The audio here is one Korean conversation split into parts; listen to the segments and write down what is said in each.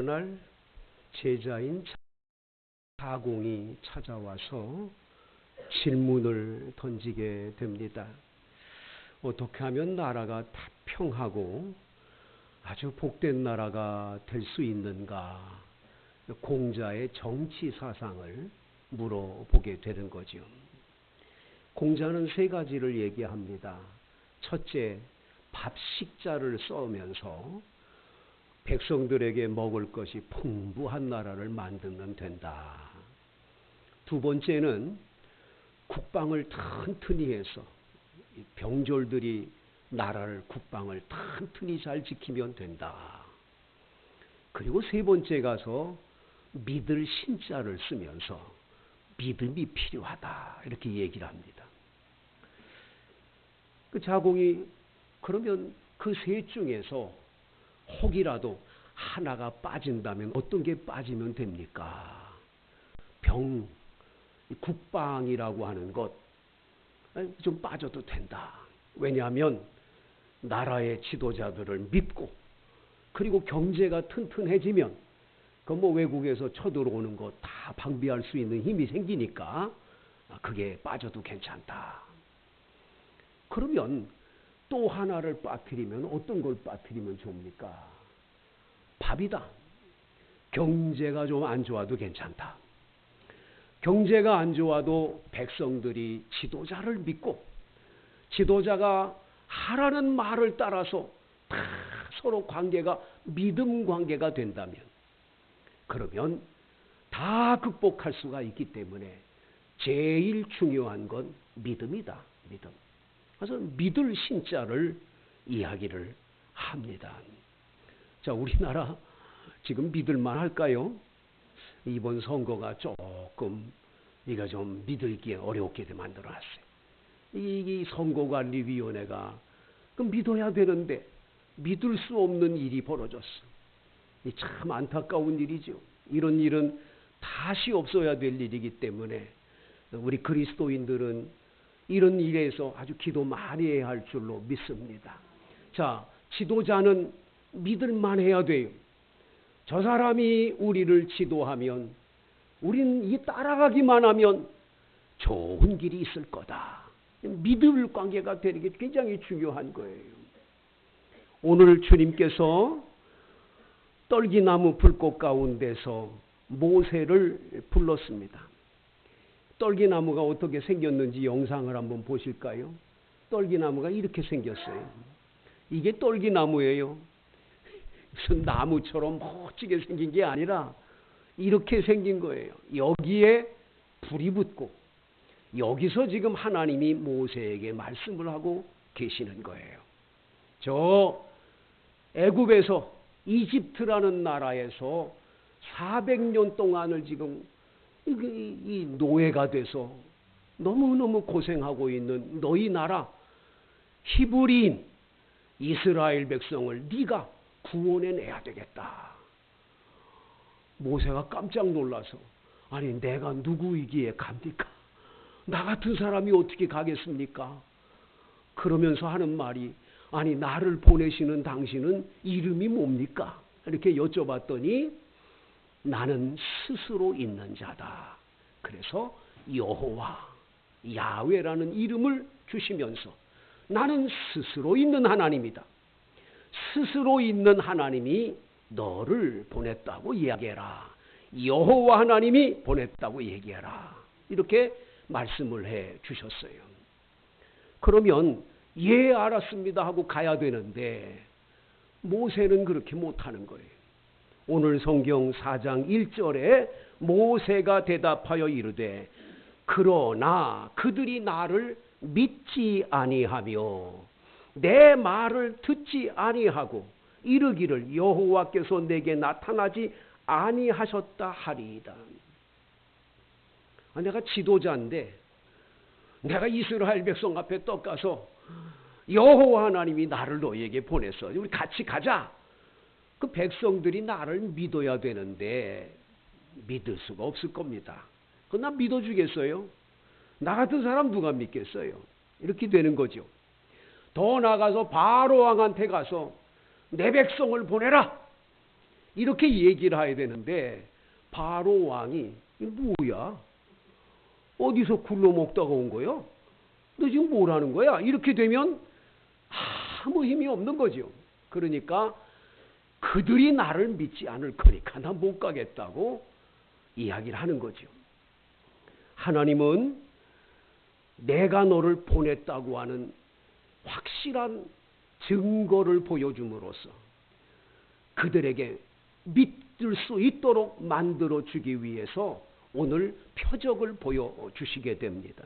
그날 제자인 자공이 찾아와서 질문을 던지게 됩니다. 어떻게 하면 나라가 평하고 아주 복된 나라가 될 수 있는가? 공자의 정치 사상을 물어보게 되는 거죠. 공자는 세 가지를 얘기합니다. 첫째, 밥식자를 써면서 백성들에게 먹을 것이 풍부한 나라를 만들면 된다. 두 번째는 국방을 튼튼히 해서 병졸들이 나라를 국방을 튼튼히 잘 지키면 된다. 그리고 세 번째 가서 믿을 신자를 쓰면서 믿음이 필요하다. 이렇게 얘기를 합니다. 그 자공이 그러면 그 셋 중에서 혹이라도 하나가 빠진다면 어떤 게 빠지면 됩니까? 국방이라고 하는 것 좀 빠져도 된다. 왜냐하면 나라의 지도자들을 믿고 그리고 경제가 튼튼해지면 그 외국에서 쳐들어오는 거 다 방비할 수 있는 힘이 생기니까 그게 빠져도 괜찮다. 그러면 또 하나를 빠뜨리면 어떤 걸 빠뜨리면 좋습니까? 밥이다. 경제가 좀 안 좋아도 괜찮다. 경제가 안 좋아도 백성들이 지도자를 믿고 지도자가 하라는 말을 따라서 다 서로 관계가 믿음 관계가 된다면 그러면 다 극복할 수가 있기 때문에 제일 중요한 건 믿음이다. 믿음. 그래서 믿을 신자를 이야기를 합니다. 자, 우리나라 지금 믿을만 할까요? 이번 선거가 조금 이거 좀 믿을기 어렵게 만들어놨어요. 이 선거관리위원회가 믿어야 되는데 믿을 수 없는 일이 벌어졌어. 참 안타까운 일이죠. 이런 일은 다시 없어야 될 일이기 때문에 우리 그리스도인들은 이런 일에서 아주 기도 많이 해야 할 줄로 믿습니다. 자, 지도자는 믿을만 해야 돼요. 저 사람이 우리를 지도하면 우린 이 따라가기만 하면 좋은 길이 있을 거다. 믿을 관계가 되는 게 굉장히 중요한 거예요. 오늘 주님께서 떨기나무 불꽃 가운데서 모세를 불렀습니다. 떨기나무가 어떻게 생겼는지 영상을 한번 보실까요? 떨기나무가 이렇게 생겼어요. 이게 떨기나무예요. 무슨 나무처럼 멋지게 생긴 게 아니라 이렇게 생긴 거예요. 여기에 불이 붙고 여기서 지금 하나님이 모세에게 말씀을 하고 계시는 거예요. 저 애굽에서 이집트라는 나라에서 400년 동안을 지금 이 노예가 돼서 너무너무 고생하고 있는 너희 나라 히브리인 이스라엘 백성을 네가 구원해내야 되겠다. 모세가 깜짝 놀라서 아니 내가 누구이기에 갑니까? 나 같은 사람이 어떻게 가겠습니까? 그러면서 하는 말이 아니 나를 보내시는 당신은 이름이 뭡니까? 이렇게 여쭤봤더니 나는 스스로 있는 자다. 그래서 여호와 야훼라는 이름을 주시면서 나는 스스로 있는 하나님이다. 스스로 있는 하나님이 너를 보냈다고 이야기해라. 여호와 하나님이 보냈다고 얘기해라. 이렇게 말씀을 해 주셨어요. 그러면 예 알았습니다 하고 가야 되는데 모세는 그렇게 못하는 거예요. 오늘 성경 4장 1절에 모세가 대답하여 이르되 그러나 그들이 나를 믿지 아니하며 내 말을 듣지 아니하고 이르기를 여호와께서 내게 나타나지 아니하셨다 하리이다. 내가 지도자인데 내가 이스라엘 백성 앞에 떡가서 여호와 하나님이 나를 너희에게 보냈어. 우리 같이 가자. 그 백성들이 나를 믿어야 되는데 믿을 수가 없을 겁니다. 그건 나 믿어주겠어요? 나 같은 사람 누가 믿겠어요? 이렇게 되는 거죠. 더 나아가서 바로 왕한테 가서 내 백성을 보내라. 이렇게 얘기를 해야 되는데 바로 왕이 이거 뭐야? 어디서 굴러먹다가 온 거야? 너 지금 뭘 하는 거야? 이렇게 되면 아무 힘이 없는 거죠. 그러니까 그들이 나를 믿지 않을 거니까 나 못 가겠다고 이야기를 하는 거죠. 하나님은 내가 너를 보냈다고 하는 확실한 증거를 보여줌으로써 그들에게 믿을 수 있도록 만들어 주기 위해서 오늘 표적을 보여주시게 됩니다.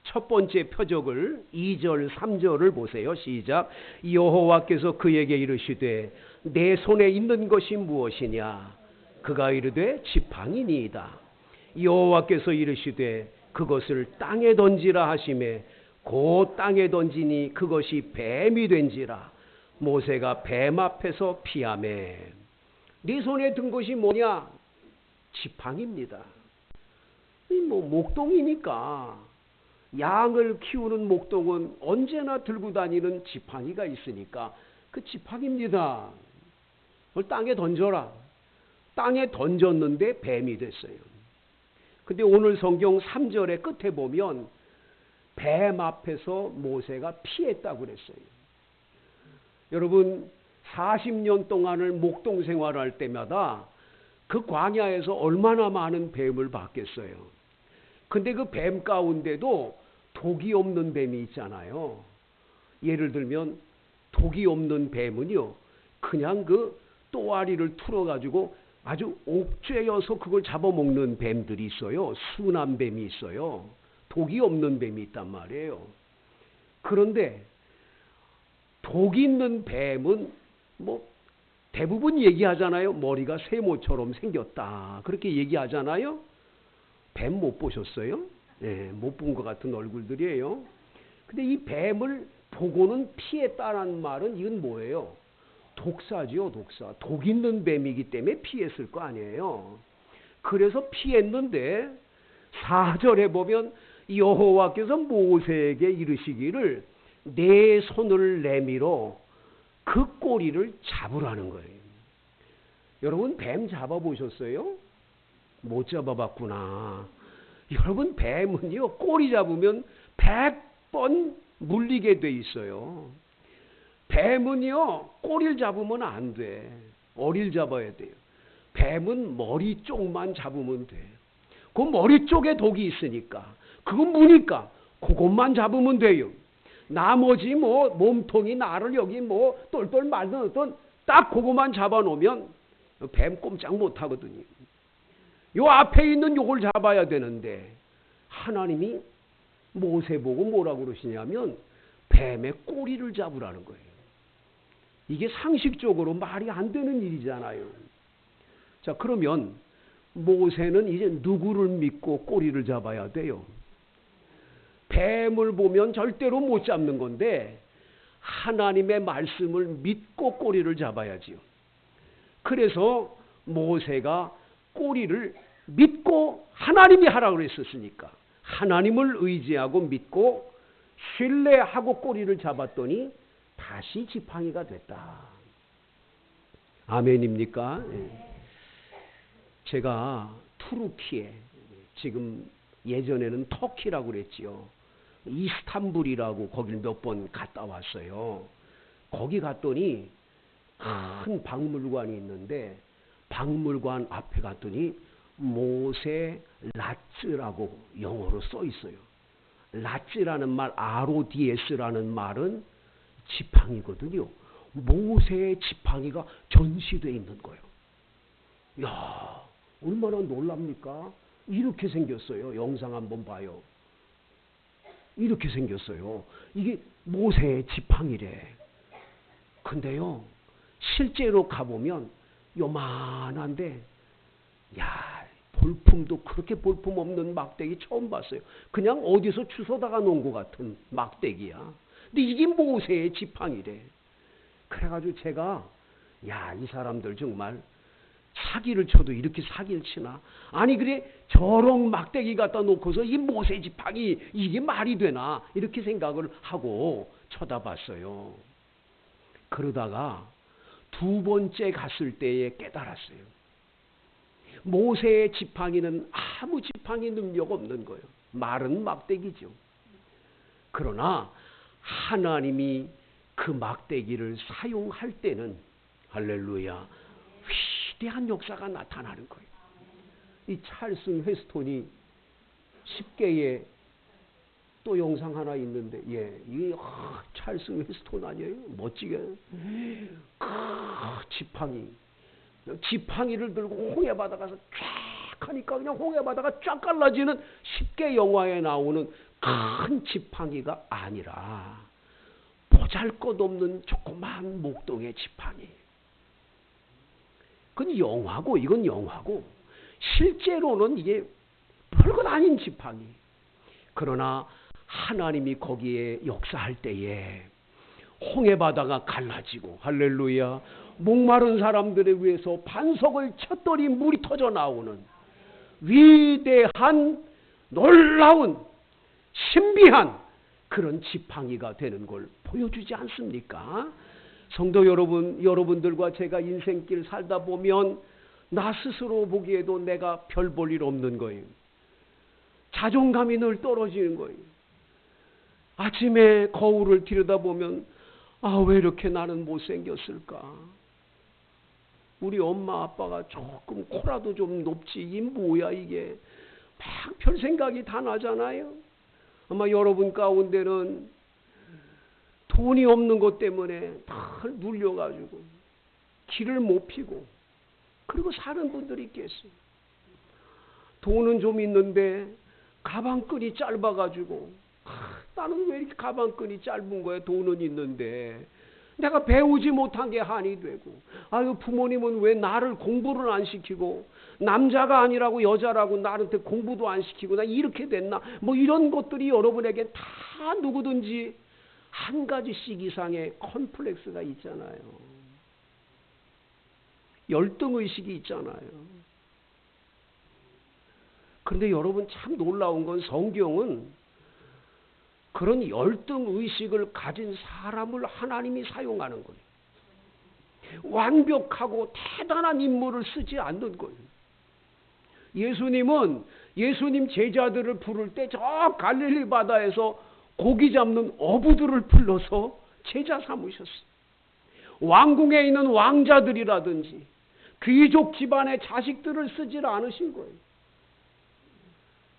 첫 번째 표적을 2절 3절을 보세요. 시작. 여호와께서 그에게 이르시되 내 손에 있는 것이 무엇이냐? 그가 이르되 지팡이니이다. 여호와께서 이르시되 그것을 땅에 던지라 하시매 곧 땅에 던지니 그것이 뱀이 된지라. 모세가 뱀 앞에서 피하매. 네 손에 든 것이 뭐냐? 지팡이입니다. 목동이니까 양을 키우는 목동은 언제나 들고 다니는 지팡이가 있으니까 그 지팡이입니다. 그걸 땅에 던져라. 땅에 던졌는데 뱀이 됐어요. 근데 오늘 성경 3절의 끝에 보면 뱀 앞에서 모세가 피했다고 그랬어요. 여러분 40년 동안을 목동 생활할 때마다 그 광야에서 얼마나 많은 뱀을 봤겠어요. 근데 그 뱀 가운데도 독이 없는 뱀이 있잖아요. 예를 들면 독이 없는 뱀은요, 그냥 그 또아리를 틀어가지고 아주 옥죄어서 그걸 잡아먹는 뱀들이 있어요. 순한 뱀이 있어요. 독이 없는 뱀이 있단 말이에요. 그런데 독 있는 뱀은 대부분 얘기하잖아요. 머리가 세모처럼 생겼다. 그렇게 얘기하잖아요. 뱀 못 보셨어요? 네, 못 본 것 같은 얼굴들이에요. 근데 이 뱀을 보고는 피했다는 말은 이건 뭐예요? 독사지요, 독사. 독 있는 뱀이기 때문에 피했을 거 아니에요. 그래서 피했는데 4절에 보면 여호와께서 모세에게 이르시기를 내 손을 내밀어 그 꼬리를 잡으라는 거예요. 여러분 뱀 잡아보셨어요? 못 잡아봤구나. 여러분 뱀은요 꼬리 잡으면 100번 물리게 돼 있어요. 뱀은요 꼬리를 잡으면 안 돼. 머리를 잡아야 돼요. 뱀은 머리 쪽만 잡으면 돼. 그 머리 쪽에 독이 있으니까 그건 무니까 그것만 잡으면 돼요. 나머지 몸통이 나를 여기 똘똘 말든 어떤 딱 그것만 잡아놓으면 뱀 꼼짝 못하거든요. 요 앞에 있는 요걸 잡아야 되는데 하나님이 모세 보고 뭐라고 그러시냐면 뱀의 꼬리를 잡으라는 거예요. 이게 상식적으로 말이 안 되는 일이잖아요. 자, 그러면 모세는 이제 누구를 믿고 꼬리를 잡아야 돼요? 뱀을 보면 절대로 못 잡는 건데 하나님의 말씀을 믿고 꼬리를 잡아야지요. 그래서 모세가 꼬리를 믿고 하나님이 하라고 그랬었으니까 하나님을 의지하고 믿고 신뢰하고 꼬리를 잡았더니 다시 지팡이가 됐다. 아멘입니까? 제가 투르키에 지금 예전에는 터키라고 그랬지요. 이스탄불이라고 거길 몇 번 갔다 왔어요. 거기 갔더니 큰 박물관이 있는데 박물관 앞에 갔더니 모세 라츠라고 영어로 써 있어요. 라츠라는 말, RODS라는 말은 지팡이거든요. 모세의 지팡이가 전시되어 있는 거예요. 이야, 얼마나 놀랍니까? 이렇게 생겼어요. 영상 한번 봐요. 이렇게 생겼어요. 이게 모세의 지팡이래. 근데요, 실제로 가보면 요만한데, 야, 볼품도 그렇게 볼품 없는 막대기 처음 봤어요. 그냥 어디서 주워다가 놓은 것 같은 막대기야. 근데 이게 모세의 지팡이래. 그래가지고 제가, 야, 이 사람들 정말 사기를 쳐도 이렇게 사기를 치나? 아니 그래 저런 막대기 갖다 놓고서 이 모세 지팡이 이게 말이 되나? 이렇게 생각을 하고 쳐다봤어요. 그러다가 두 번째 갔을 때에 깨달았어요. 모세의 지팡이는 아무 지팡이 능력 없는 거예요. 마른 막대기죠. 그러나 하나님이 그 막대기를 사용할 때는 할렐루야 위대한 역사가 나타나는 거예요. 이 찰슨 웨스톤이 10개의 또 영상 하나 있는데, 이 찰슨 웨스톤 아니에요? 멋지게 지팡이를 들고 홍해 바다가서 쫙 하니까 그냥 홍해 바다가 쫙 갈라지는 10개 영화에 나오는 큰 지팡이가 아니라 보잘것없는 조그만 목동의 지팡이. 그건 영화고, 이건 영화고, 실제로는 이게 별것 아닌 지팡이. 그러나 하나님이 거기에 역사할 때에 홍해 바다가 갈라지고, 할렐루야, 목마른 사람들을 위해서 반석을 쳤더니 물이 터져 나오는 위대한, 놀라운, 신비한 그런 지팡이가 되는 걸 보여주지 않습니까? 성도 여러분, 여러분들과 제가 인생길 살다 보면 나 스스로 보기에도 내가 별 볼 일 없는 거예요. 자존감이 늘 떨어지는 거예요. 아침에 거울을 들여다보면 왜 이렇게 나는 못생겼을까? 우리 엄마 아빠가 조금 코라도 좀 높지, 이 뭐야 이게? 막 별 생각이 다 나잖아요. 아마 여러분 가운데는 돈이 없는 것 때문에 다 눌려가지고 길을 못 피고 그리고 사는 분들이 있겠어요. 돈은 좀 있는데 가방끈이 짧아가지고 나는 왜 이렇게 가방끈이 짧은 거야? 돈은 있는데 내가 배우지 못한 게 한이 되고, 부모님은 왜 나를 공부를 안 시키고, 남자가 아니라고 여자라고 나한테 공부도 안 시키고 나 이렇게 됐나? 이런 것들이 여러분에게 다 누구든지 한 가지씩 이상의 컴플렉스가 있잖아요. 열등의식이 있잖아요. 그런데 여러분 참 놀라운 건 성경은 그런 열등의식을 가진 사람을 하나님이 사용하는 거예요. 완벽하고 대단한 인물을 쓰지 않는 거예요. 예수님은 예수님 제자들을 부를 때 저 갈릴리 바다에서 고기 잡는 어부들을 불러서 제자 삼으셨어요. 왕궁에 있는 왕자들이라든지 귀족 집안의 자식들을 쓰질 않으신 거예요.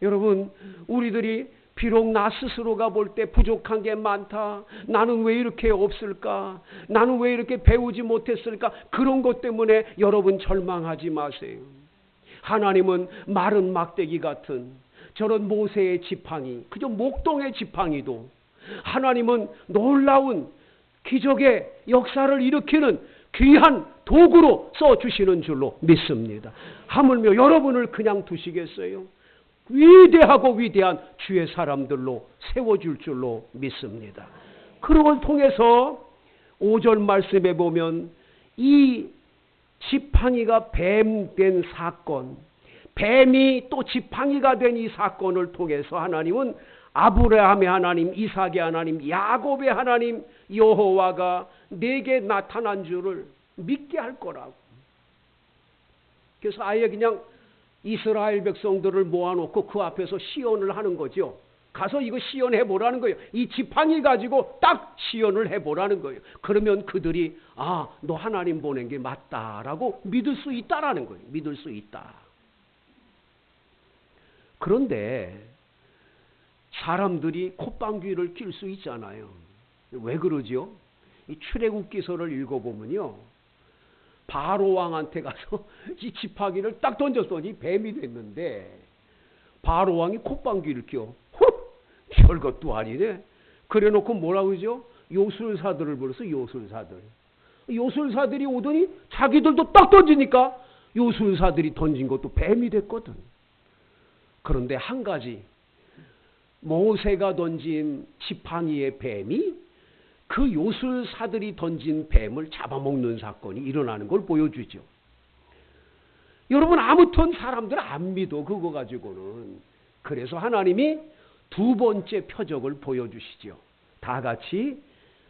여러분, 우리들이 비록 나 스스로가 볼 때 부족한 게 많다. 나는 왜 이렇게 없을까? 나는 왜 이렇게 배우지 못했을까? 그런 것 때문에 여러분 절망하지 마세요. 하나님은 마른 막대기 같은 저런 모세의 지팡이, 그저 목동의 지팡이도 하나님은 놀라운 기적의 역사를 일으키는 귀한 도구로 써주시는 줄로 믿습니다. 하물며 여러분을 그냥 두시겠어요? 위대하고 위대한 주의 사람들로 세워줄 줄로 믿습니다. 그걸 통해서 5절 말씀에 보면 이 지팡이가 뱀 된 사건, 뱀이 또 지팡이가 된 이 사건을 통해서 하나님은 아브라함의 하나님, 이삭의 하나님, 야곱의 하나님 여호와가 내게 나타난 줄을 믿게 할 거라고. 그래서 아예 그냥 이스라엘 백성들을 모아놓고 그 앞에서 시연을 하는 거죠. 가서 이거 시연해 보라는 거예요. 이 지팡이 가지고 딱 시연을 해보라는 거예요. 그러면 그들이 너 하나님 보낸 게 맞다라고 믿을 수 있다라는 거예요. 믿을 수 있다. 그런데 사람들이 콧방귀를 낄 수 있잖아요. 왜 그러죠? 이 출애굽기서를 읽어보면요, 바로 왕한테 가서 이 지팡이를 딱 던졌더니 뱀이 됐는데 바로 왕이 콧방귀를 껴. 별것도 아니네. 그래놓고 뭐라고 그러죠? 요술사들을 불러서 요술사들. 요술사들이 오더니 자기들도 딱 던지니까 요술사들이 던진 것도 뱀이 됐거든. 그런데 한 가지, 모세가 던진 지팡이의 뱀이 그 요술사들이 던진 뱀을 잡아먹는 사건이 일어나는 걸 보여주죠. 여러분, 아무튼 사람들 안 믿어, 그거 가지고는. 그래서 하나님이 두 번째 표적을 보여주시죠. 다 같이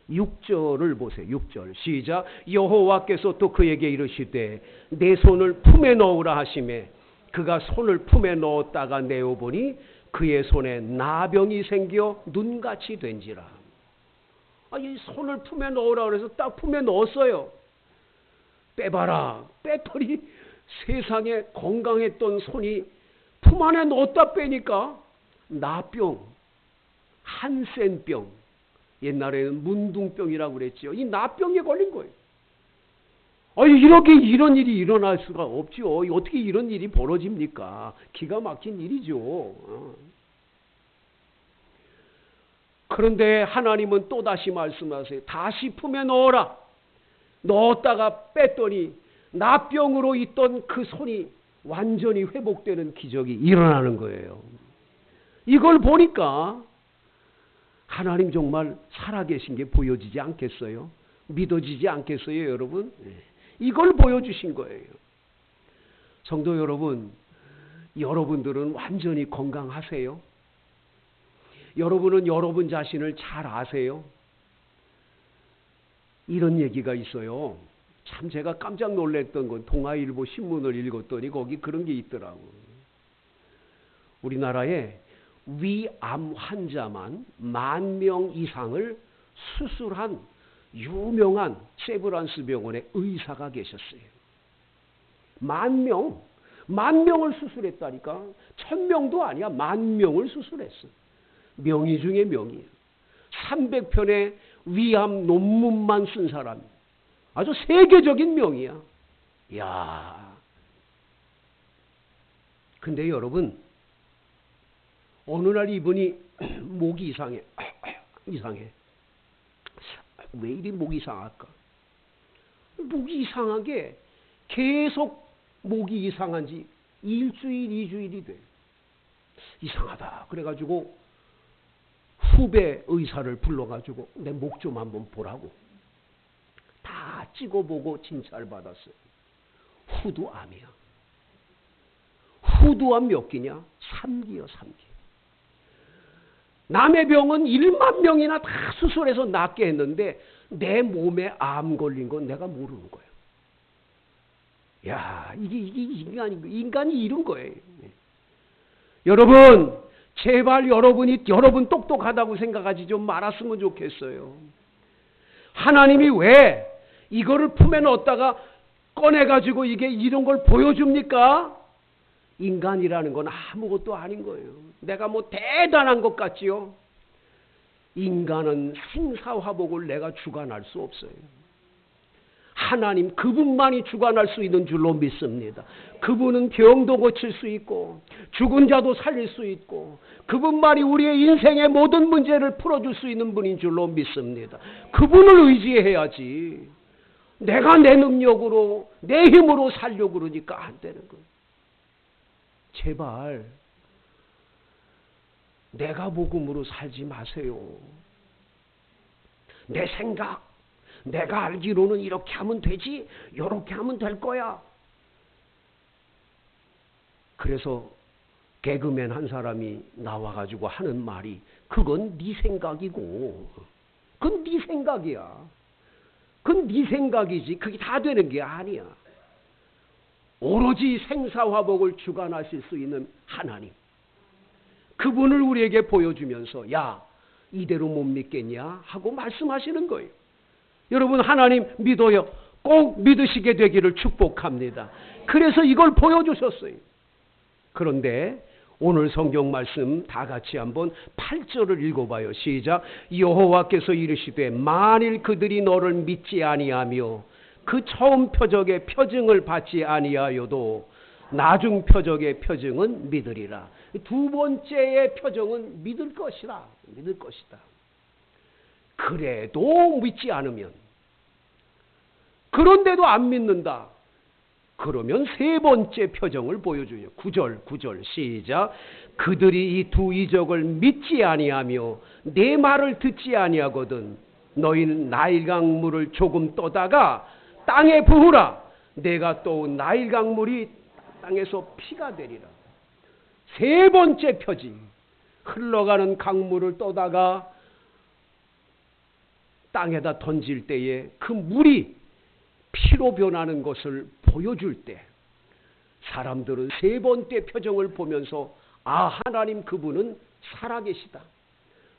6절을 보세요. 6절 시작. 여호와께서 또 그에게 이르시되 내 손을 품에 넣으라 하시매 그가 손을 품에 넣었다가 내어보니 그의 손에 나병이 생겨 눈같이 된지라. 이 손을 품에 넣으라 그래서 딱 품에 넣었어요. 빼봐라. 빼더니 세상에 건강했던 손이 품 안에 넣었다 빼니까 나병, 한센병, 옛날에는 문둥병이라고 그랬죠. 이 나병에 걸린 거예요. 이런 일이 일어날 수가 없죠. 어떻게 이런 일이 벌어집니까? 기가 막힌 일이죠. 그런데 하나님은 또다시 말씀하세요. 다시 품에 넣어라. 넣었다가 뺐더니 나병으로 있던 그 손이 완전히 회복되는 기적이 일어나는 거예요. 이걸 보니까 하나님 정말 살아계신 게 보여지지 않겠어요? 믿어지지 않겠어요, 여러분? 이걸 보여주신 거예요. 성도 여러분, 여러분들은 완전히 건강하세요? 여러분은 여러분 자신을 잘 아세요? 이런 얘기가 있어요. 참 제가 깜짝 놀랐던 건 동아일보 신문을 읽었더니 거기 그런 게 있더라고요. 우리나라에 위암 환자만 10,000명 이상을 수술한 유명한 세브란스 병원의 의사가 계셨어요. 10,000명을 수술했다니까. 1,000명도 아니야. 10,000명을 수술했어. 명의 중에 명이에요. 300편의 위암 논문만 쓴 사람. 아주 세계적인 명이야. 이야. 근데 여러분, 어느 날 이분이 목이 이상해. 이상해. 왜 이리 목이 이상할까? 목이 이상한 게 계속 목이 이상한 지 1주일, 2주일이 돼. 이상하다. 그래가지고 후배 의사를 불러가지고 내 목 좀 한번 보라고. 다 찍어보고 진찰 받았어요. 후두암이야. 후두암 몇 기냐? 3기요, 3기. 남의 병은 1만 명이나 다 수술해서 낫게 했는데 내 몸에 암 걸린 건 내가 모르는 거예요. 야, 이게 인간이 이런 거예요. 여러분, 제발 여러분 똑똑하다고 생각하지 좀 말았으면 좋겠어요. 하나님이 왜 이거를 품에 넣었다가 꺼내가지고 이게 이런 걸 보여줍니까? 인간이라는 건 아무것도 아닌 거예요. 내가 뭐 대단한 것 같지요? 인간은 생사화복을 내가 주관할 수 없어요. 하나님 그분만이 주관할 수 있는 줄로 믿습니다. 그분은 병도 고칠 수 있고 죽은 자도 살릴 수 있고 그분만이 우리의 인생의 모든 문제를 풀어줄 수 있는 분인 줄로 믿습니다. 그분을 의지해야지. 내가 내 능력으로 내 힘으로 살려고 그러니까 안 되는 거예요. 제발 내가 복음으로 살지 마세요. 내 생각, 내가 알기로는 이렇게 하면 되지, 이렇게 하면 될 거야. 그래서 개그맨 한 사람이 나와가지고 하는 말이 그건 네 생각이고 그건 네 생각이야. 그건 네 생각이지 그게 다 되는 게 아니야. 오로지 생사화복을 주관하실 수 있는 하나님, 그분을 우리에게 보여주면서 야 이대로 못 믿겠냐 하고 말씀하시는 거예요. 여러분 하나님 믿어요. 꼭 믿으시게 되기를 축복합니다. 그래서 이걸 보여주셨어요. 그런데 오늘 성경 말씀 다 같이 한번 8절을 읽어봐요. 시작. 여호와께서 이르시되 만일 그들이 너를 믿지 아니하며 그 처음 표적의 표징을 받지 아니하여도 나중 표적의 표징은 믿으리라. 두 번째의 표징은 믿을 것이다. 믿을 것이다. 그래도 믿지 않으면, 그런데도 안 믿는다. 그러면 세 번째 표징을 보여줘요. 9절 시작. 그들이 이 두 이적을 믿지 아니하며 내 말을 듣지 아니하거든 너희는 나일강 물을 조금 떠다가 땅에 부으라. 내가 또 나일강 물이 땅에서 피가 되리라. 세 번째 표징. 흘러가는 강물을 떠다가 땅에다 던질 때에 그 물이 피로 변하는 것을 보여줄 때 사람들은 세 번째 표정을 보면서 아, 하나님 그분은 살아계시다.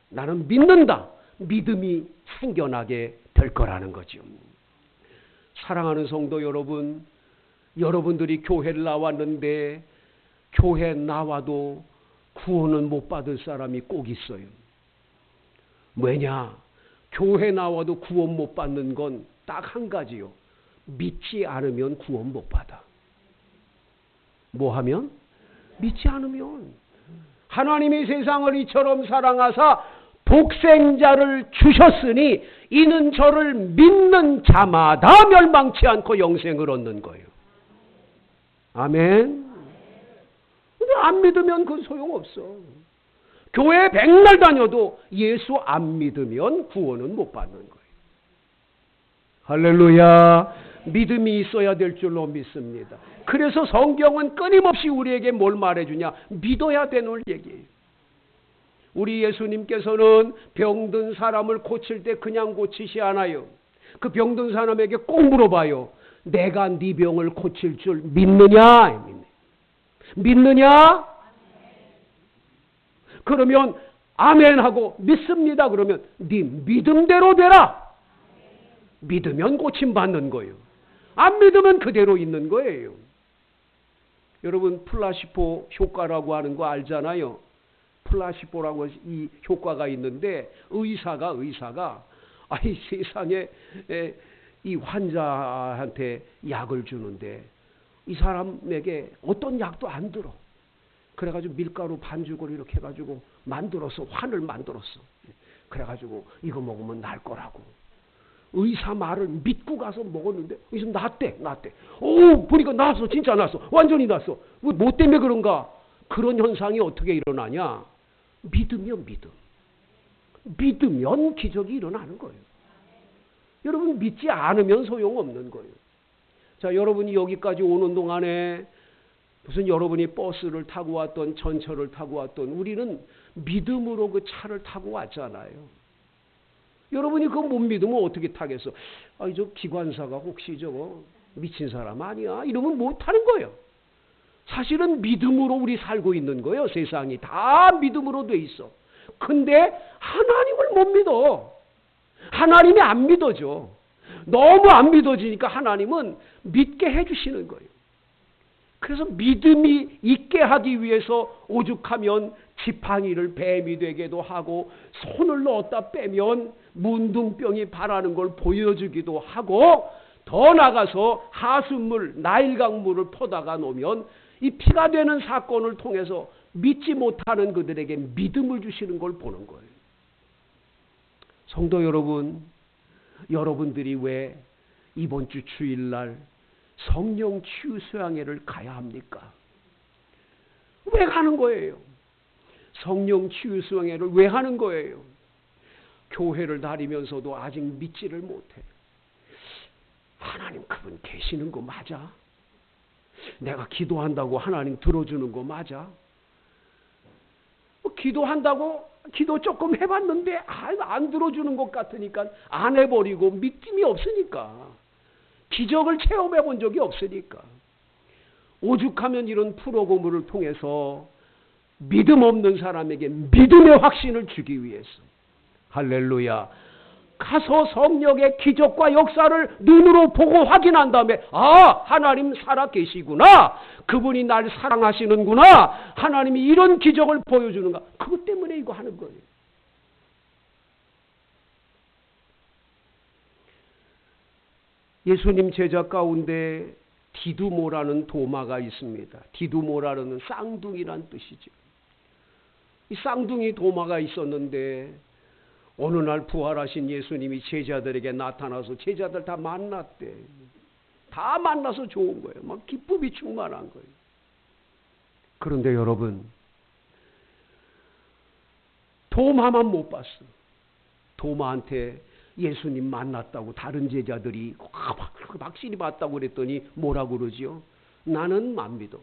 나는 믿는다. 믿음이 생겨나게 될 거라는 거죠. 사랑하는 성도 여러분, 여러분들이 교회를 나왔는데 교회 나와도 구원은 못 받을 사람이 꼭 있어요. 왜냐? 교회 나와도 구원 못 받는 건 딱 한 가지요. 믿지 않으면 구원 못 받아. 뭐 하면? 믿지 않으면. 하나님이 세상을 이처럼 사랑하사 독생자를 주셨으니 이는 저를 믿는 자마다 멸망치 않고 영생을 얻는 거예요. 아멘. 근데 안 믿으면 그건 소용없어. 교회 백날 다녀도 예수 안 믿으면 구원은 못 받는 거예요. 할렐루야. 믿음이 있어야 될 줄로 믿습니다. 그래서 성경은 끊임없이 우리에게 뭘 말해주냐? 믿어야 되는 얘기예요. 우리 예수님께서는 병든 사람을 고칠 때 그냥 고치시 않아요. 그 병든 사람에게 꼭 물어봐요. 내가 네 병을 고칠 줄 믿느냐? 믿느냐? 그러면 아멘 하고 믿습니다. 그러면 네 믿음대로 되라. 믿으면 고침받는 거예요. 안 믿으면 그대로 있는 거예요. 여러분 플라시포 효과라고 하는 거 알잖아요. 플라시포라고 이 효과가 있는데 의사가 아이 세상에 이 환자한테 약을 주는데 이 사람에게 어떤 약도 안 들어. 그래가지고 밀가루 반죽을 이렇게 해가지고 만들어서 환을 만들었어. 그래가지고 이거 먹으면 날 거라고. 의사 말을 믿고 가서 먹었는데 의사 낫대. 오, 보니까 나았어. 진짜 나았어. 완전히 나았어. 뭐 때문에 그런가? 그런 현상이 어떻게 일어나냐? 믿으면 기적이 일어나는 거예요. 여러분 믿지 않으면 소용없는 거예요. 자, 여러분이 여기까지 오는 동안에 무슨 여러분이 버스를 타고 왔던 전철을 타고 왔던 우리는 믿음으로 그 차를 타고 왔잖아요. 여러분이 그거 못 믿으면 어떻게 타겠어? 아, 저 기관사가 혹시 저거 미친 사람 아니야? 이러면 못 타는 거예요. 사실은 믿음으로 우리 살고 있는 거예요. 세상이 다 믿음으로 돼 있어. 근데 하나님을 못 믿어. 하나님이 안 믿어져. 너무 안 믿어지니까 하나님은 믿게 해주시는 거예요. 그래서 믿음이 있게 하기 위해서 오죽하면 지팡이를 뱀이 되게도 하고 손을 넣었다 빼면 문둥병이 바라는 걸 보여주기도 하고 더 나가서 하수물, 나일강물을 퍼다가 놓으면 이 피가 되는 사건을 통해서 믿지 못하는 그들에게 믿음을 주시는 걸 보는 거예요. 성도 여러분, 여러분들이 왜 이번 주 주일날 성령 치유 수양회를 가야 합니까? 왜 가는 거예요? 성령 치유 수양회를 왜 하는 거예요? 교회를 다니면서도 아직 믿지를 못해. 하나님 그분 계시는 거 맞아? 내가 기도한다고 하나님 들어주는 거 맞아? 기도한다고 기도 조금 해봤는데 안 들어주는 것 같으니까 안 해버리고 믿음이 없으니까 기적을 체험해 본 적이 없으니까 오죽하면 이런 프로그램을 통해서 믿음 없는 사람에게 믿음의 확신을 주기 위해서 할렐루야 가서 성령의 기적과 역사를 눈으로 보고 확인한 다음에 아 하나님 살아계시구나 그분이 날 사랑하시는구나 하나님이 이런 기적을 보여주는가 그것 때문에 이거 하는 거예요. 예수님 제자 가운데 디두모라는 도마가 있습니다. 디두모라는 쌍둥이란 뜻이죠. 이 쌍둥이 도마가 있었는데 어느 날 부활하신 예수님이 제자들에게 나타나서 제자들 다 만났대. 다 만나서 좋은 거예요. 막 기쁨이 충만한 거예요. 그런데 여러분 도마만 못 봤어. 도마한테 예수님 만났다고 다른 제자들이 확실히 봤다고 그랬더니 뭐라고 그러지요? 나는 안 믿어.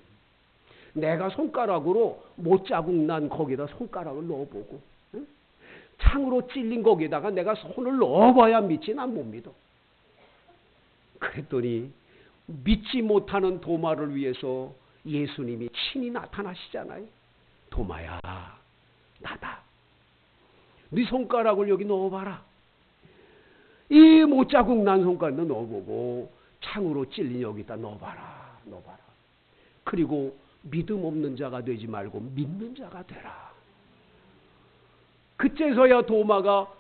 내가 손가락으로 못자국 난 거기다 손가락을 넣어보고 창으로 찔린 거기다가 내가 손을 넣어봐야 믿지. 난 못 믿어. 그랬더니 믿지 못하는 도마를 위해서 예수님이 친히 나타나시잖아요. 도마야, 나다. 네 손가락을 여기 넣어봐라. 이 못자국 난 손가락 넣어보고 창으로 찔린 여기다 넣어봐라. 넣어봐라. 그리고 믿음 없는 자가 되지 말고 믿는 자가 되라. 그때서야 도마가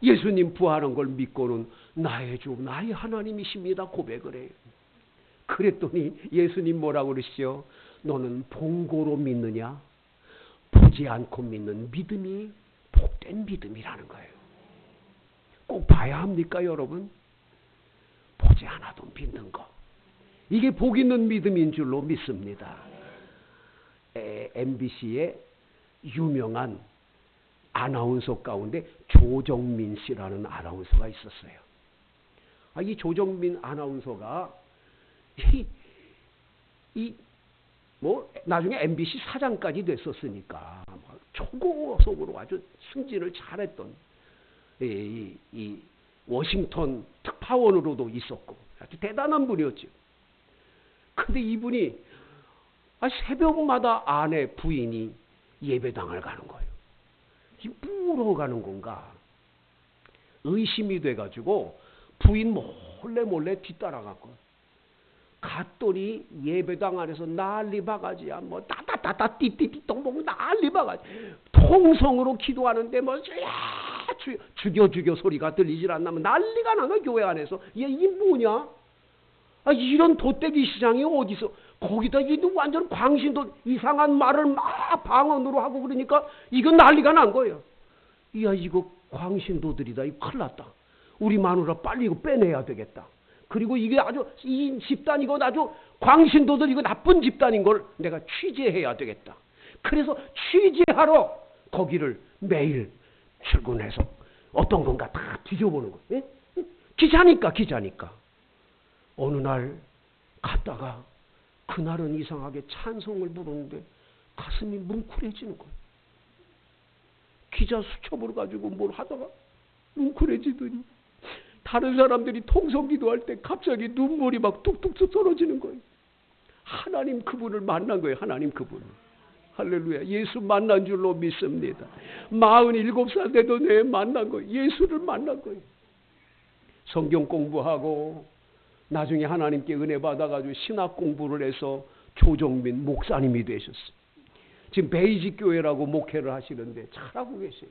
예수님 부활한 걸 믿고는 나의 주, 나의 하나님이십니다 고백을 해요. 그랬더니 예수님 뭐라고 그러시죠? 너는 본고로 믿느냐? 보지 않고 믿는 믿음이 복된 믿음이라는 거예요. 꼭 봐야 합니까 여러분? 보지 않아도 믿는 거. 이게 복 있는 믿음인 줄로 믿습니다. MBC의 유명한 아나운서 가운데 조정민 씨라는 아나운서가 있었어요. 이 조정민 아나운서가 나중에 MBC 사장까지 됐었으니까 초고속으로 아주 승진을 잘했던 이 워싱턴 특파원으로도 있었고 아주 대단한 분이었죠. 근데 이분이 새벽마다 아내 부인이 예배당을 가는 거예요. 뭐로 가는 건가? 의심이 돼가지고 부인 몰래 뒤따라갔고 갔더니 예배당 안에서 난리 바가지야. 뭐 따따따따 띠띠띠 똥똥 난리 바가지. 통성으로 기도하는데 뭐 죽여 소리가 들리질 않나면 난리가 나는 교회 안에서. 이게 뭐냐? 이런 도떼기 시장이 어디서? 거기다 완전 광신도 이상한 말을 막 방언으로 하고 그러니까 이건 난리가 난 거예요. 이거 광신도들이다. 이거 큰일 났다. 우리 마누라 빨리 이거 빼내야 되겠다. 그리고 이게 아주 이 집단 이거 아주 광신도들 이거 나쁜 집단인 걸 내가 취재해야 되겠다. 그래서 취재하러 거기를 매일 출근해서 어떤 건가 다 뒤져보는 거예요. 기자니까. 어느 날 갔다가 그날은 이상하게 찬송을 부르는데 가슴이 뭉클해지는 거예요. 기자 수첩을 가지고 뭘 하다가 뭉클해지더니 다른 사람들이 통성기도할 때 갑자기 눈물이 막 뚝뚝 떨어지는 거예요. 하나님 그분을 만난 거예요. 하나님 그분을. 할렐루야. 예수 만난 줄로 믿습니다. 47살 돼도 내 만난 거예요. 예수를 만난 거예요. 성경 공부하고 나중에 하나님께 은혜 받아가지고 신학 공부를 해서 조정민 목사님이 되셨어요. 지금 베이직 교회라고 목회를 하시는데 잘하고 계세요.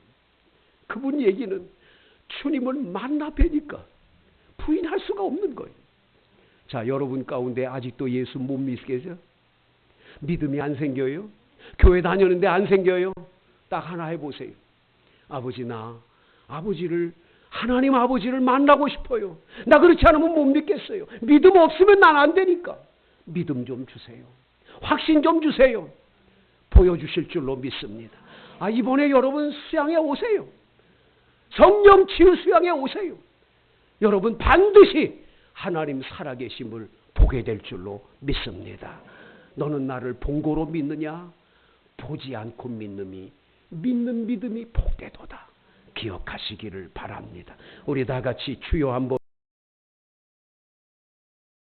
그분 얘기는 주님을 만나 뵈니까 부인할 수가 없는 거예요. 자, 여러분 가운데 아직도 예수 못 믿으세요? 믿음이 안 생겨요? 교회 다녔는데 안 생겨요? 딱 하나 해보세요. 아버지, 나 하나님 아버지를 만나고 싶어요. 나 그렇지 않으면 못 믿겠어요. 믿음 없으면 난 안 되니까. 믿음 좀 주세요. 확신 좀 주세요. 보여주실 줄로 믿습니다. 이번에 여러분 수양에 오세요. 성령 치유 수양에 오세요. 여러분 반드시 하나님 살아계심을 보게 될 줄로 믿습니다. 너는 나를 본고로 믿느냐? 보지 않고 믿는 믿음이 복되도다. 기억하시기를 바랍니다. 우리 다 같이 주여 한번